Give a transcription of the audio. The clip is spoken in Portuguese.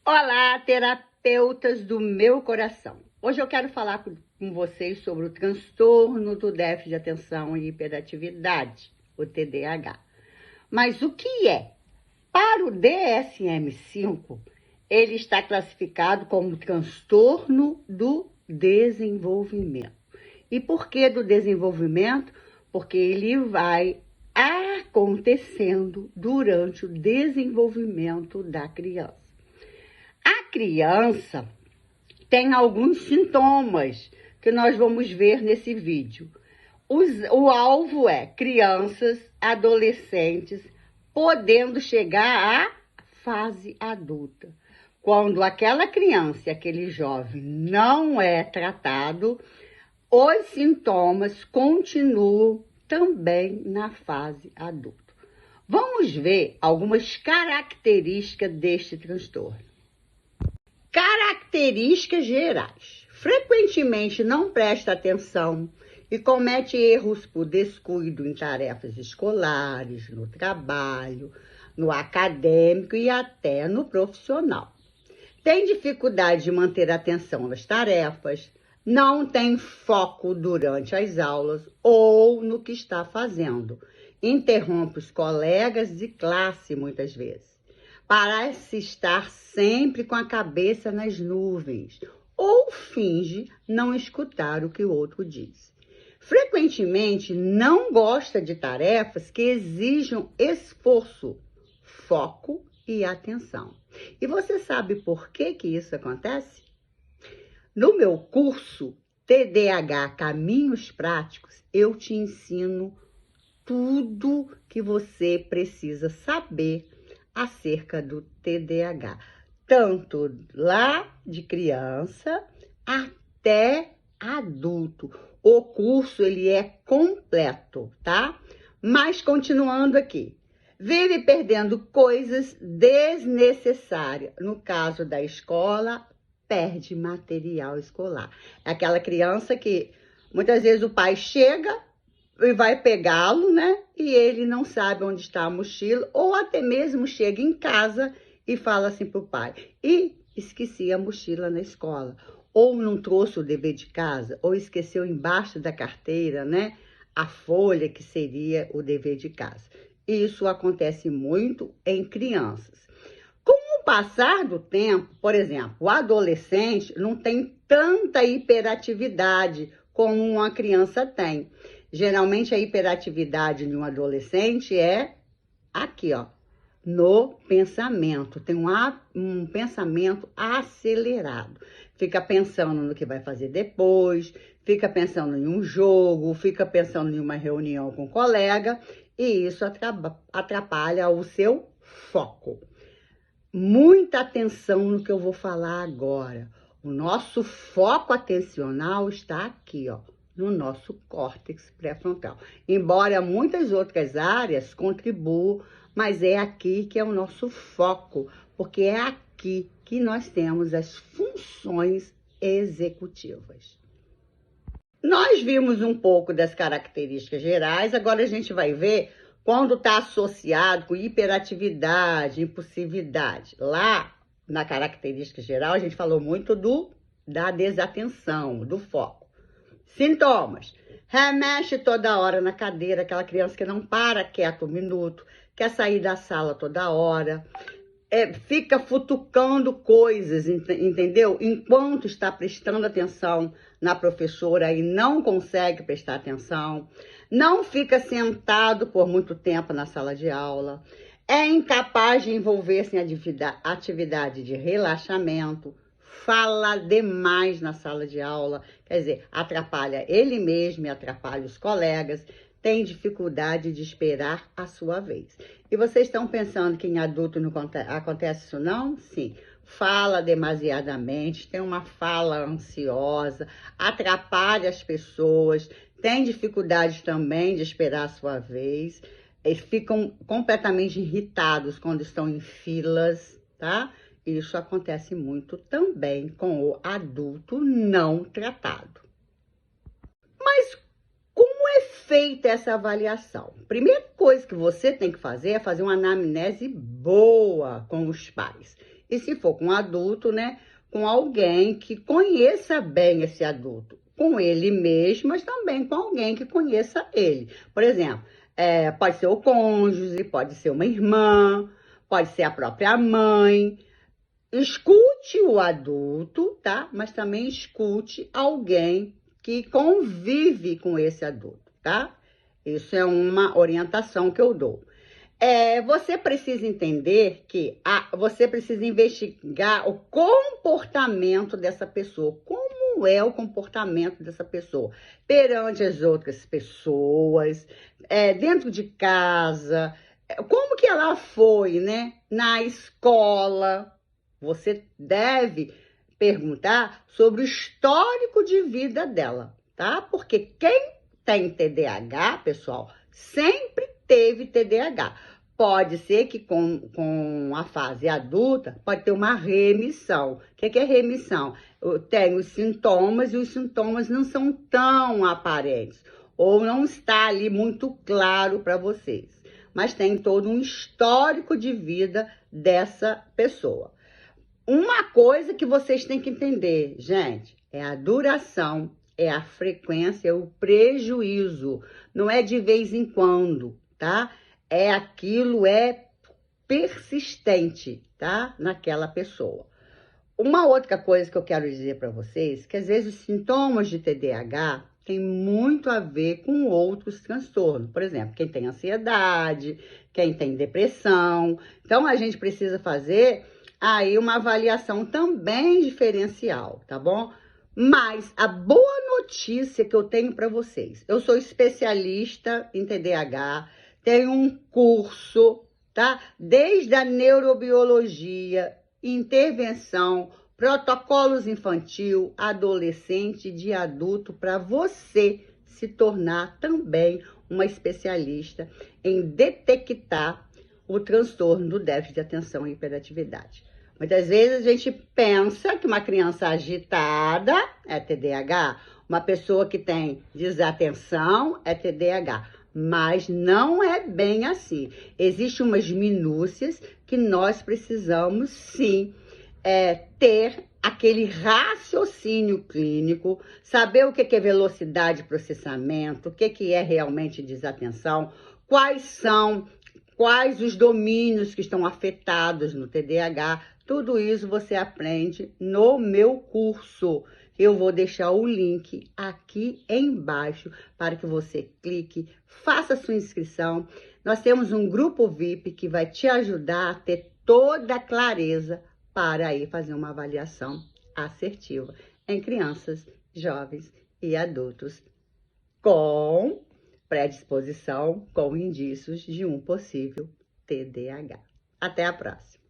Olá, terapeutas do meu coração. Hoje eu quero falar com vocês sobre o transtorno do déficit de atenção e hiperatividade, o TDAH. Mas o que é? Para o DSM-5, ele está classificado como transtorno do desenvolvimento. E por que do desenvolvimento? Porque ele vai acontecendo durante o desenvolvimento da criança. A criança tem alguns sintomas que nós vamos ver nesse vídeo. O alvo é crianças, adolescentes, podendo chegar à fase adulta. Quando aquela criança, aquele jovem não é tratado, os sintomas continuam também na fase adulta. Vamos ver algumas características deste transtorno. Características gerais. Frequentemente não presta atenção e comete erros por descuido em tarefas escolares, no trabalho, no acadêmico e até no profissional. Tem dificuldade de manter atenção nas tarefas, não tem foco durante as aulas ou no que está fazendo. Interrompe os colegas de classe muitas vezes. Parece estar sempre com a cabeça nas nuvens ou finge não escutar o que o outro diz. Frequentemente não gosta de tarefas que exijam esforço, foco e atenção. E você sabe por que isso acontece? No meu curso TDAH Caminhos Práticos, eu te ensino tudo que você precisa saber acerca do TDAH, tanto lá de criança até adulto. O curso ele é completo, tá? Mas continuando aqui, vive perdendo coisas desnecessárias. No caso da escola, perde material escolar. É aquela criança que muitas vezes o pai chega e vai pegá-lo, né? E ele não sabe onde está a mochila, ou até mesmo chega em casa e fala assim pro pai: e esqueci a mochila na escola, ou não trouxe o dever de casa, ou esqueceu embaixo da carteira, né? A folha que seria o dever de casa. Isso acontece muito em crianças. Com o passar do tempo, por exemplo, o adolescente não tem tanta hiperatividade como uma criança tem. Geralmente a hiperatividade de um adolescente é aqui, ó, no pensamento. Tem um pensamento acelerado. Fica pensando no que vai fazer depois, fica pensando em um jogo, fica pensando em uma reunião com um colega, e isso atrapalha o seu foco. Muita atenção no que eu vou falar agora. O nosso foco atencional está aqui, ó, no nosso córtex pré-frontal. Embora muitas outras áreas contribuam, mas é aqui que é o nosso foco, porque é aqui que nós temos as funções executivas. Nós vimos um pouco das características gerais, agora a gente vai ver quando está associado com hiperatividade, impulsividade. Lá, na característica geral, a gente falou muito da desatenção, do foco. Sintomas: remexe toda hora na cadeira, aquela criança que não para quieto um minuto, quer sair da sala toda hora, fica futucando coisas, entendeu? Enquanto está prestando atenção na professora e não consegue prestar atenção, não fica sentado por muito tempo na sala de aula, é incapaz de envolver-se em atividade de relaxamento, fala demais na sala de aula, quer dizer, atrapalha ele mesmo e atrapalha os colegas, tem dificuldade de esperar a sua vez. E vocês estão pensando que em adulto não acontece isso não? Sim. Fala demasiadamente, tem uma fala ansiosa, atrapalha as pessoas, tem dificuldade também de esperar a sua vez, eles ficam completamente irritados quando estão em filas, tá? Isso acontece muito também com o adulto não tratado. Mas como é feita essa avaliação? Primeira coisa que você tem que fazer é fazer uma anamnese boa com os pais. E se for com um adulto, né, com alguém que conheça bem esse adulto, com ele mesmo, mas também com alguém que conheça ele. Por exemplo, pode ser o cônjuge, pode ser uma irmã, pode ser a própria mãe. Escute o adulto, tá? Mas também escute alguém que convive com esse adulto, tá? Isso é uma orientação que eu dou. Você precisa entender que você precisa investigar o comportamento dessa pessoa. Como é o comportamento dessa pessoa perante as outras pessoas, dentro de casa, como que ela foi, né? Na escola. Você deve perguntar sobre o histórico de vida dela, tá? Porque quem tem TDAH, pessoal, sempre teve TDAH. Pode ser que com a fase adulta, pode ter uma remissão. O que é remissão? Tem os sintomas e os sintomas não são tão aparentes, ou não está ali muito claro para vocês. Mas tem todo um histórico de vida dessa pessoa. Uma coisa que vocês têm que entender, gente, é a duração, é a frequência, é o prejuízo. Não é de vez em quando, tá? Aquilo é persistente, tá? Naquela pessoa. Uma outra coisa que eu quero dizer para vocês, que às vezes os sintomas de TDAH têm muito a ver com outros transtornos. Por exemplo, quem tem ansiedade, quem tem depressão. Então, a gente precisa fazer aí uma avaliação também diferencial, tá bom? Mas a boa notícia que eu tenho para vocês, eu sou especialista em TDAH, tenho um curso, tá? Desde a neurobiologia, intervenção, protocolos infantil, adolescente, de adulto, para você se tornar também uma especialista em detectar o transtorno do déficit de atenção e hiperatividade. Muitas vezes a gente pensa que uma criança agitada é TDAH, uma pessoa que tem desatenção é TDAH. Mas não é bem assim. Existem umas minúcias que nós precisamos, sim, ter aquele raciocínio clínico, saber o que é velocidade de processamento, o que é realmente desatenção, quais os domínios que estão afetados no TDAH. Tudo isso você aprende no meu curso. Eu vou deixar o link aqui embaixo para que você clique, faça sua inscrição. Nós temos um grupo VIP que vai te ajudar a ter toda a clareza para aí fazer uma avaliação assertiva em crianças, jovens e adultos com predisposição, com indícios de um possível TDAH. Até a próxima!